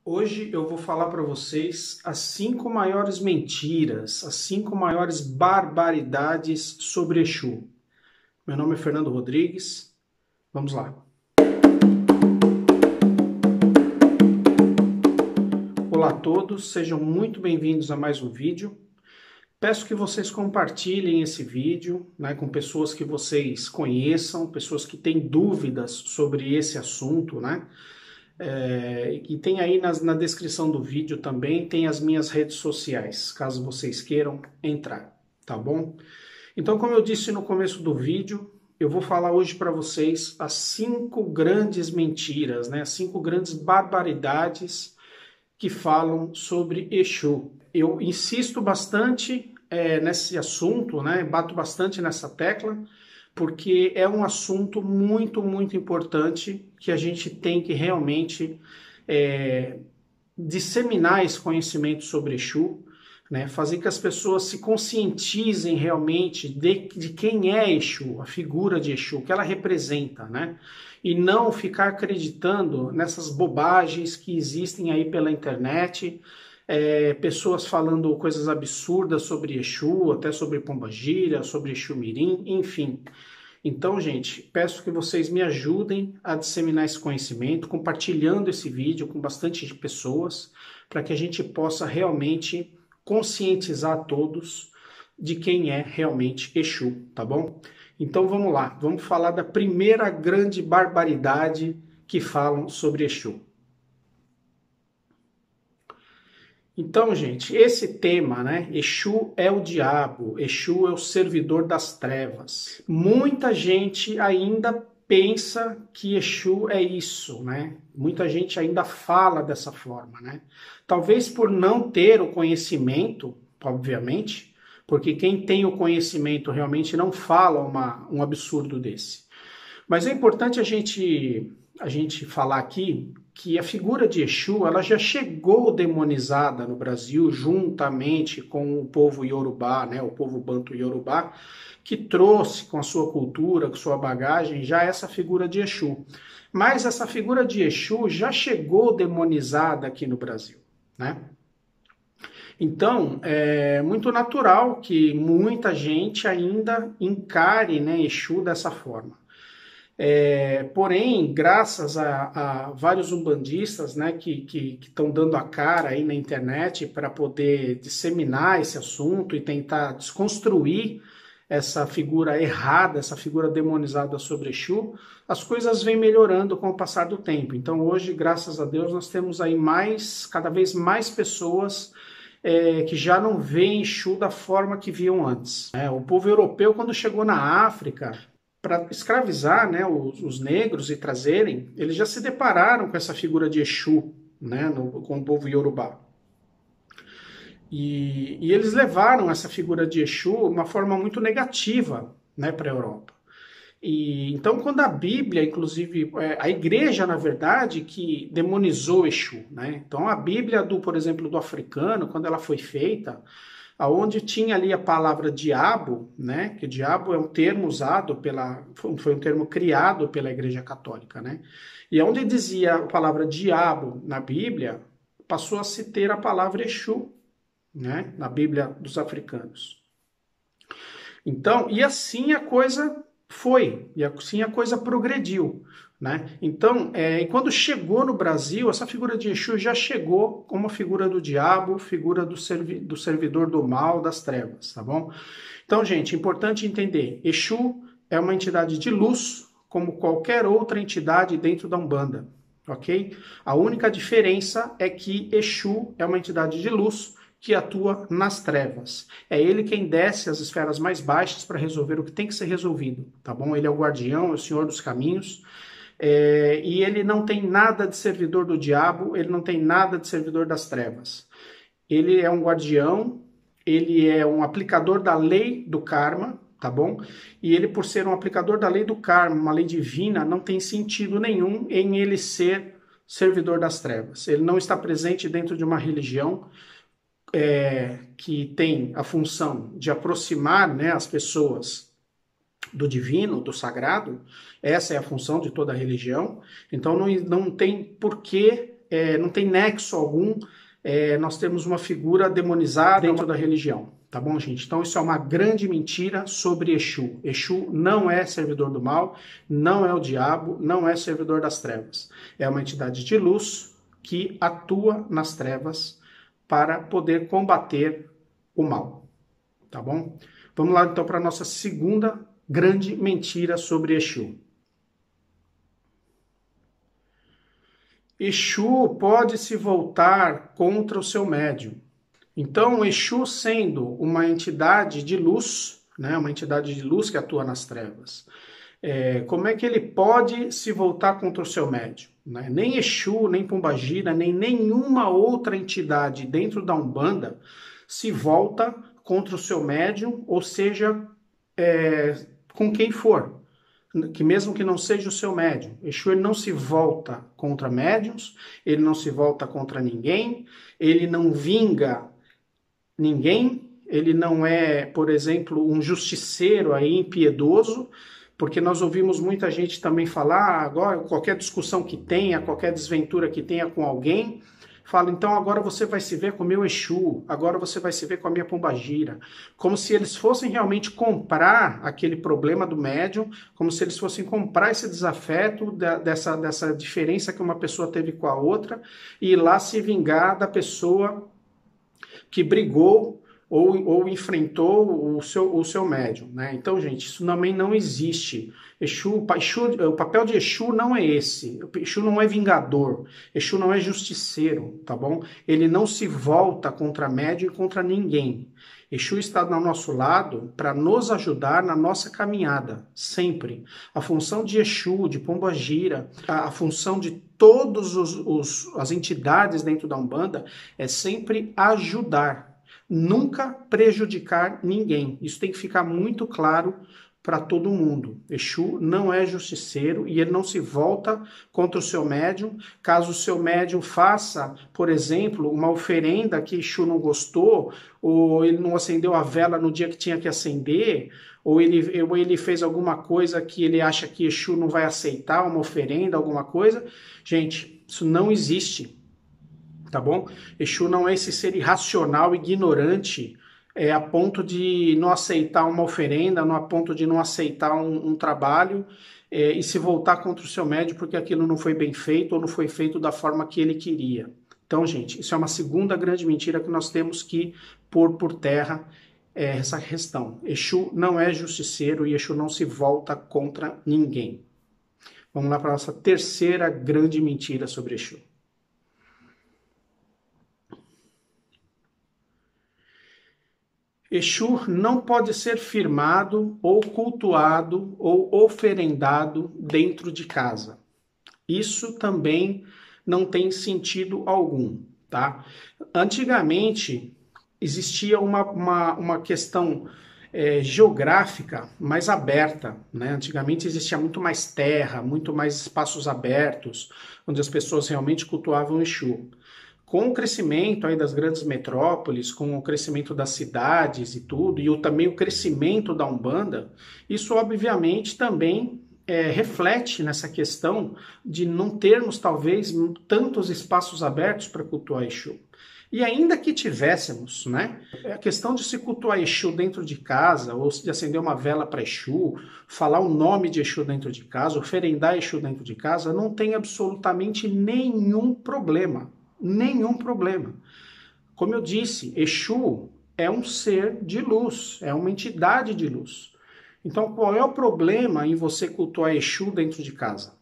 Hoje eu vou falar para vocês as 5 maiores mentiras, as 5 maiores barbaridades sobre Exu. Meu nome é Fernando Rodrigues, vamos lá. Olá a todos, sejam muito bem-vindos a mais um vídeo. Peço que vocês compartilhem esse vídeo, com pessoas que vocês conheçam, pessoas que têm dúvidas sobre esse assunto, e tem aí na descrição do vídeo também, tem as minhas redes sociais, caso vocês queiram entrar, tá bom? Então, como eu disse no começo do vídeo, eu vou falar hoje para vocês as 5 grandes mentiras, as 5 grandes barbaridades que falam sobre Exu. Eu insisto bastante nesse assunto, bato bastante nessa tecla, porque é um assunto muito, muito importante que a gente tem que realmente disseminar esse conhecimento sobre Exu, fazer que as pessoas se conscientizem realmente de quem é Exu, a figura de Exu, o que ela representa, e não ficar acreditando nessas bobagens que existem aí pela internet, pessoas falando coisas absurdas sobre Exu, até sobre Pombagira, sobre Exu Mirim, enfim. Então, gente, peço que vocês me ajudem a disseminar esse conhecimento, compartilhando esse vídeo com bastante pessoas, para que a gente possa realmente conscientizar todos de quem é realmente Exu, tá bom? Então vamos lá, vamos falar da primeira grande barbaridade que falam sobre Exu. Então, gente, esse tema, Exu é o diabo, Exu é o servidor das trevas. Muita gente ainda pensa que Exu é isso, Muita gente ainda fala dessa forma, Talvez por não ter o conhecimento, obviamente, porque quem tem o conhecimento realmente não fala um absurdo desse. Mas é importante a gente falar aqui que a figura de Exu ela já chegou demonizada no Brasil juntamente com o povo Yorubá, o povo Banto Yorubá, que trouxe com a sua cultura, com sua bagagem, já essa figura de Exu. Mas essa figura de Exu já chegou demonizada aqui no Brasil, Então, é muito natural que muita gente ainda encare, Exu dessa forma. Porém, graças a vários umbandistas que estão dando a cara aí na internet para poder disseminar esse assunto e tentar desconstruir essa figura errada, essa figura demonizada sobre Exu, as coisas vêm melhorando com o passar do tempo. Então hoje, graças a Deus, nós temos aí cada vez mais pessoas que já não veem Exu da forma que viam antes. O povo europeu, quando chegou na África, para escravizar os negros e trazerem, eles já se depararam com essa figura de Exu, com o povo Yorubá. E eles levaram essa figura de Exu de uma forma muito negativa para a Europa. Então, quando a Bíblia, inclusive, a igreja, na verdade, que demonizou Exu. Então, a Bíblia, por exemplo, do africano, quando ela foi feita, aonde tinha ali a palavra diabo, que diabo é um termo usado foi um termo criado pela Igreja Católica, E onde dizia a palavra diabo na Bíblia, passou a se ter a palavra Exu, na Bíblia dos africanos. Então, e assim a coisa foi, e assim a coisa progrediu, Então, e quando chegou no Brasil, essa figura de Exu já chegou como a figura do diabo, figura do servidor do mal, das trevas, tá bom? Então, gente, importante entender, Exu é uma entidade de luz, como qualquer outra entidade dentro da Umbanda, ok? A única diferença é que Exu é uma entidade de luz, que atua nas trevas. É ele quem desce às esferas mais baixas para resolver o que tem que ser resolvido, tá bom? Ele é o guardião, é o senhor dos caminhos, e ele não tem nada de servidor do diabo, ele não tem nada de servidor das trevas. Ele é um guardião, ele é um aplicador da lei do karma, tá bom? E ele, por ser um aplicador da lei do karma, uma lei divina, não tem sentido nenhum em ele ser servidor das trevas. Ele não está presente dentro de uma religião que tem a função de aproximar as pessoas do divino, do sagrado. Essa é a função de toda a religião. Então não tem por que não tem nexo algum, nós temos uma figura demonizada dentro da religião. Tá bom, gente? Então isso é uma grande mentira sobre Exu. Exu não é servidor do mal, não é o diabo, não é servidor das trevas. É uma entidade de luz que atua nas trevas para poder combater o mal. Tá bom? Vamos lá então para a nossa segunda grande mentira sobre Exu. Exu pode se voltar contra o seu médium. Então, Exu sendo uma entidade de luz, né, uma entidade de luz que atua nas trevas, como é que ele pode se voltar contra o seu médium? Né? Nem Exu, nem Pombagira, nem nenhuma outra entidade dentro da Umbanda se volta contra o seu médium, ou seja, com quem for, que mesmo que não seja o seu médium. Exu ele não se volta contra médiums, ele não se volta contra ninguém, ele não vinga ninguém, ele não é, por exemplo, um justiceiro aí impiedoso, porque nós ouvimos muita gente também falar, agora qualquer discussão que tenha, qualquer desventura que tenha com alguém, fala, então agora você vai se ver com o meu Exu, agora você vai se ver com a minha Pombagira, como se eles fossem realmente comprar aquele problema do médium, como se eles fossem comprar esse desafeto dessa diferença que uma pessoa teve com a outra, e ir lá se vingar da pessoa que brigou ou enfrentou o seu médium, né? Então, gente, isso também não existe. O papel de Exu não é esse. Exu não é vingador. Exu não é justiceiro, tá bom? Ele não se volta contra médium e contra ninguém. Exu está ao nosso lado para nos ajudar na nossa caminhada, sempre. A função de Exu, de Pombagira, a função de todas as entidades dentro da Umbanda é sempre ajudar, nunca prejudicar ninguém. Isso tem que ficar muito claro para todo mundo. Exu não é justiceiro e ele não se volta contra o seu médium. Caso o seu médium faça, por exemplo, uma oferenda que Exu não gostou, ou ele não acendeu a vela no dia que tinha que acender, ou ele fez alguma coisa que ele acha que Exu não vai aceitar, uma oferenda, alguma coisa, gente, isso não existe, tá bom? Exu não é esse ser irracional, ignorante, a ponto de não aceitar uma oferenda, a ponto de não aceitar um trabalho e se voltar contra o seu médium porque aquilo não foi bem feito ou não foi feito da forma que ele queria. Então, gente, isso é uma segunda grande mentira que nós temos que pôr por terra essa questão. Exu não é justiceiro e Exu não se volta contra ninguém. Vamos lá para a nossa terceira grande mentira sobre Exu. Exu não pode ser firmado ou cultuado ou oferendado dentro de casa. Isso também não tem sentido algum, tá? Antigamente existia uma questão geográfica mais aberta, né? Antigamente existia muito mais terra, muito mais espaços abertos, onde as pessoas realmente cultuavam Exu. Com o crescimento aí das grandes metrópoles, com o crescimento das cidades e tudo, e também o crescimento da Umbanda, isso obviamente também reflete nessa questão de não termos talvez tantos espaços abertos para cultuar Exu. E ainda que tivéssemos, né, a questão de se cultuar Exu dentro de casa, ou de acender uma vela para Exu, falar o nome de Exu dentro de casa, oferendar Exu dentro de casa, não tem absolutamente nenhum problema. Nenhum problema. Como eu disse, Exu é um ser de luz, é uma entidade de luz. Então, qual é o problema em você cultuar Exu dentro de casa?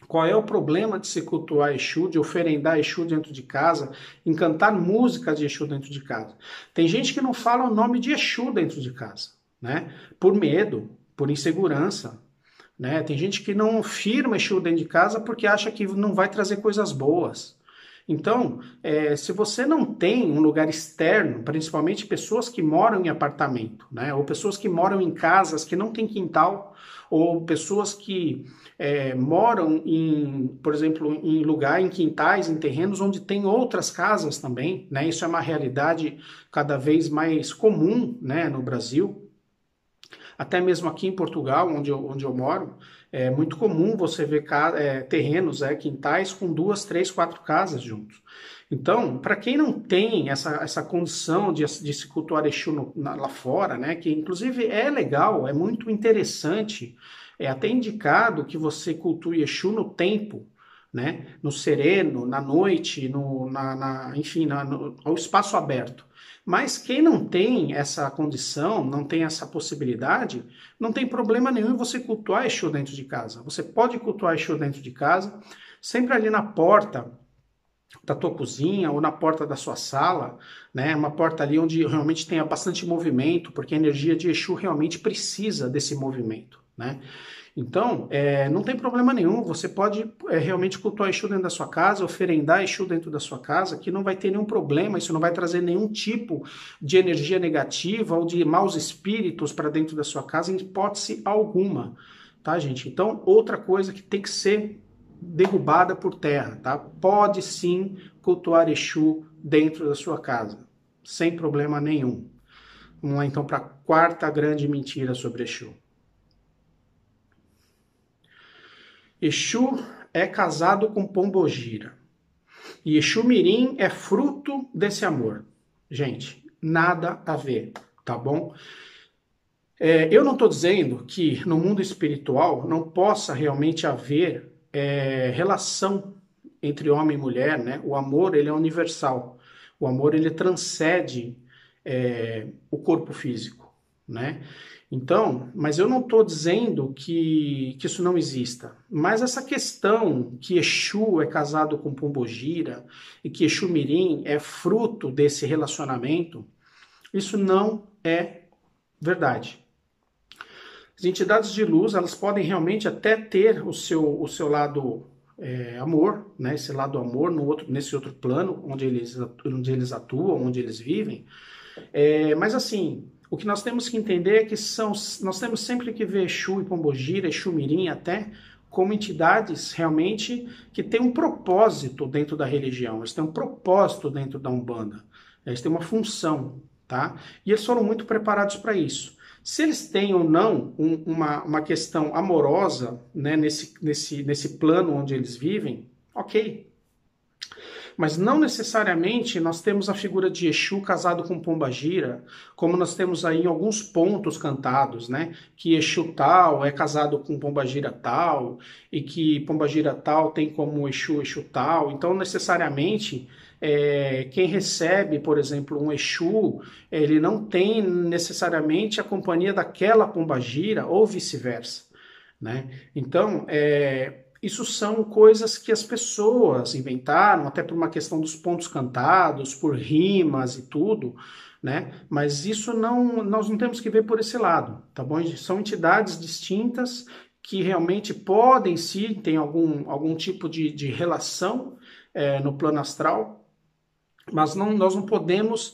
Qual é o problema de se cultuar Exu, de oferendar Exu dentro de casa, em cantar música de Exu dentro de casa? Tem gente que não fala o nome de Exu dentro de casa, né? Por medo, por insegurança, né? Tem gente que não firma Exu dentro de casa porque acha que não vai trazer coisas boas. Então, se você não tem um lugar externo, principalmente pessoas que moram em apartamento, né, ou pessoas que moram em casas que não tem quintal, ou pessoas que moram por exemplo, em quintais, em terrenos onde tem outras casas também, né, isso é uma realidade cada vez mais comum, né, no Brasil. Até mesmo aqui em Portugal, onde eu moro, É muito comum você ver terrenos, quintais com 2, 3, 4 casas juntos. Então, para quem não tem essa condição de se cultuar Exu lá fora, né, que inclusive é legal, é muito interessante, é até indicado que você cultue Exu no tempo, né, no sereno, na noite, enfim, ao espaço aberto. Mas quem não tem essa condição, não tem essa possibilidade, não tem problema nenhum em você cultuar Exu dentro de casa. Você pode cultuar Exu dentro de casa, sempre ali na porta da tua cozinha ou na porta da sua sala, né? Uma porta ali onde realmente tenha bastante movimento, porque a energia de Exu realmente precisa desse movimento, né? Então, não tem problema nenhum, você pode realmente cultuar Exu dentro da sua casa, oferendar Exu dentro da sua casa, que não vai ter nenhum problema, isso não vai trazer nenhum tipo de energia negativa ou de maus espíritos para dentro da sua casa, em hipótese alguma, tá, gente? Então, outra coisa que tem que ser derrubada por terra, tá? Pode sim cultuar Exu dentro da sua casa, sem problema nenhum. Vamos lá então para a quarta grande mentira sobre Exu. Exu é casado com Pombogira. E Exu Mirim é fruto desse amor. Gente, nada a ver, tá bom? Eu não estou dizendo que no mundo espiritual não possa realmente haver relação entre homem e mulher, né? O amor, ele é universal. O amor, ele transcende o corpo físico, né? Então, mas eu não estou dizendo que isso não exista. Mas essa questão que Exu é casado com Pombogira e que Exu Mirim é fruto desse relacionamento, isso não é verdade. As entidades de luz, elas podem realmente até ter o seu lado amor, né? Esse lado amor nesse outro plano, onde eles atuam, onde eles vivem. Mas assim, o que nós temos que entender é que nós temos sempre que ver Exu e Pombogira, Exu Mirim até, como entidades realmente que têm um propósito dentro da religião, eles têm um propósito dentro da Umbanda, eles têm uma função, tá? E eles foram muito preparados para isso. Se eles têm ou não uma questão amorosa, né, nesse plano onde eles vivem, ok. Mas não necessariamente nós temos a figura de Exu casado com Pombagira, como nós temos aí em alguns pontos cantados, né? Que Exu tal é casado com Pombagira tal, e que Pombagira tal tem como Exu tal. Então, necessariamente, quem recebe, por exemplo, um Exu, ele não tem necessariamente a companhia daquela Pombagira, ou vice-versa, né? Então, isso são coisas que as pessoas inventaram, até por uma questão dos pontos cantados, por rimas e tudo, né? Mas isso nós não temos que ver por esse lado, tá bom? São entidades distintas que realmente podem sim ter algum tipo de relação no plano astral, mas nós não podemos,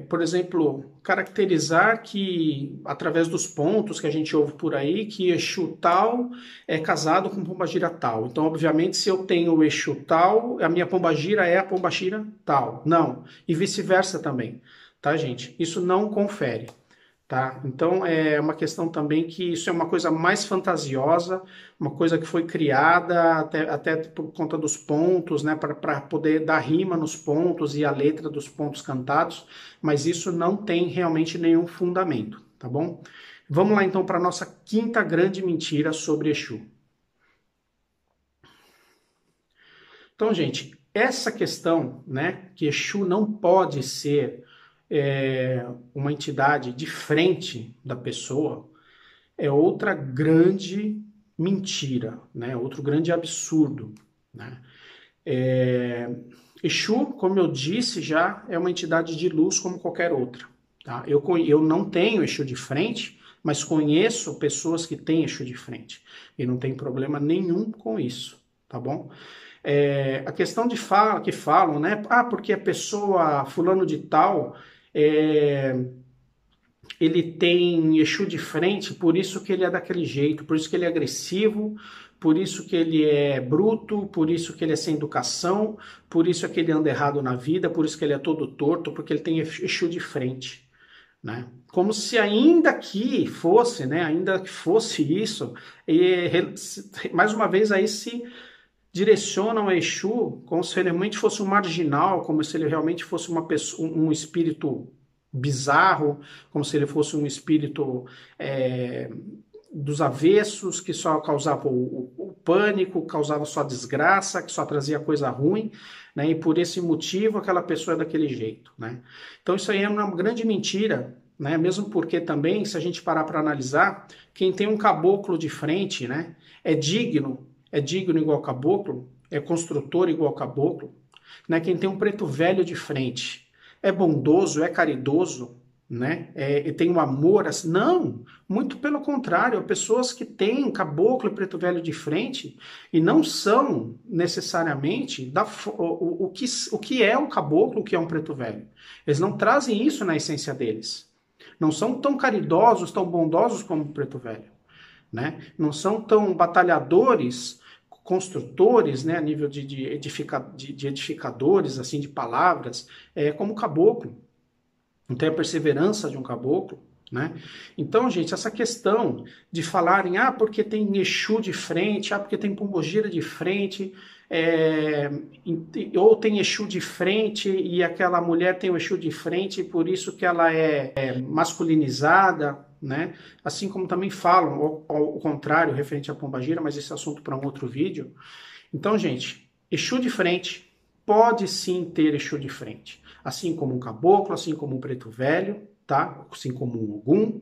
por exemplo, caracterizar que, através dos pontos que a gente ouve por aí, que Exu tal é casado com Pombagira tal. Então, obviamente, se eu tenho o Exu tal, a minha Pombagira é a Pombagira tal. Não. E vice-versa também, tá, gente? Isso não confere. Tá? Então é uma questão também que isso é uma coisa mais fantasiosa, uma coisa que foi criada até por conta dos pontos, né, para poder dar rima nos pontos e a letra dos pontos cantados, mas isso não tem realmente nenhum fundamento, tá bom? Vamos lá então para a nossa quinta grande mentira sobre Exu. Então, gente, essa questão, né, que Exu não pode ser uma entidade de frente da pessoa, é outra grande mentira, né? Outro grande absurdo, né? Exu, como eu disse já, é uma entidade de luz como qualquer outra, tá? Eu não tenho Exu de frente, mas conheço pessoas que têm Exu de frente e não tem problema nenhum com isso, tá bom? A questão que falam, né? Porque a pessoa fulano de tal ele tem Exu de frente, por isso que ele é daquele jeito, por isso que ele é agressivo, por isso que ele é bruto, por isso que ele é sem educação, por isso que ele anda errado na vida, por isso que ele é todo torto, porque ele tem Exu de frente, né? Como se ainda que fosse, né? Ainda que fosse isso, e mais uma vez aí se direcionam a Exu como se ele realmente fosse um marginal, como se ele realmente fosse uma pessoa, um espírito bizarro, como se ele fosse um espírito dos avessos, que só causava o pânico, causava só desgraça, que só trazia coisa ruim, né? E por esse motivo aquela pessoa é daquele jeito, né? Então isso aí é uma grande mentira, né? Mesmo porque também, se a gente parar para analisar, quem tem um caboclo de frente, né, é digno igual caboclo, é construtor igual caboclo, né? Quem tem um preto velho de frente é bondoso, é caridoso, né? E tem um amor assim. Não, muito pelo contrário, pessoas que têm caboclo e preto velho de frente e não são necessariamente o que é um caboclo, o que é um preto velho. Eles não trazem isso na essência deles. Não são tão caridosos, tão bondosos como o preto velho, né? Não são tão batalhadores, construtores, né, a nível de edificadores, assim, de palavras, como o caboclo. Não tem a perseverança de um caboclo, né? Então, gente, essa questão de falarem, porque tem Exu de frente, porque tem Pombogira de frente, ou tem Exu de frente e aquela mulher tem o Exu de frente e por isso que ela é masculinizada, né? Assim como também falam ao contrário referente à Pombagira, mas esse é assunto para um outro vídeo. Então, gente, Exu de frente pode sim ter Exu de frente, assim como um caboclo, assim como um preto velho, tá? Assim como um Ogum.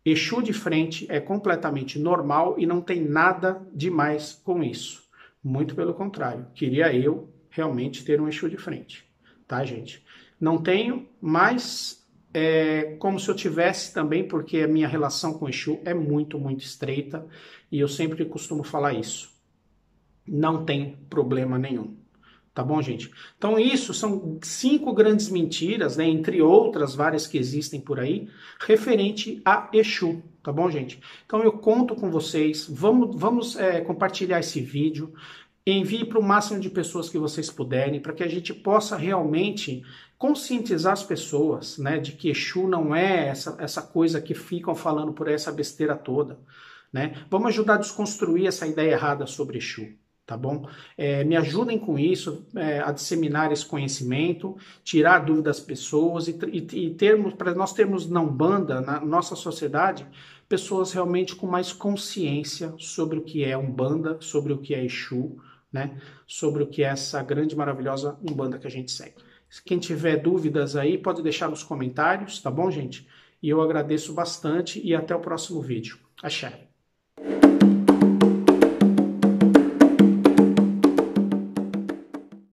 Exu de frente é completamente normal e não tem nada demais com isso. Muito pelo contrário, queria eu realmente ter um Exu de frente, tá, gente? Não tenho, mas é como se eu tivesse também, porque a minha relação com o Exu é muito, muito estreita e eu sempre costumo falar isso. Não tem problema nenhum. Tá bom, gente? Então isso são 5 grandes mentiras, né, entre outras várias que existem por aí, referente a Exu, tá bom, gente? Então eu conto com vocês, vamos compartilhar esse vídeo, envie para o máximo de pessoas que vocês puderem, para que a gente possa realmente conscientizar as pessoas, né, de que Exu não é essa coisa que ficam falando por essa besteira toda, né? Vamos ajudar a desconstruir essa ideia errada sobre Exu. Tá bom? Me ajudem com isso, a disseminar esse conhecimento, tirar a dúvida das pessoas e para nós termos na Umbanda, na nossa sociedade, pessoas realmente com mais consciência sobre o que é Umbanda, sobre o que é Exu, né? Sobre o que é essa grande, maravilhosa Umbanda que a gente segue. Quem tiver dúvidas aí, pode deixar nos comentários, tá bom, gente? E eu agradeço bastante e até o próximo vídeo. Axé!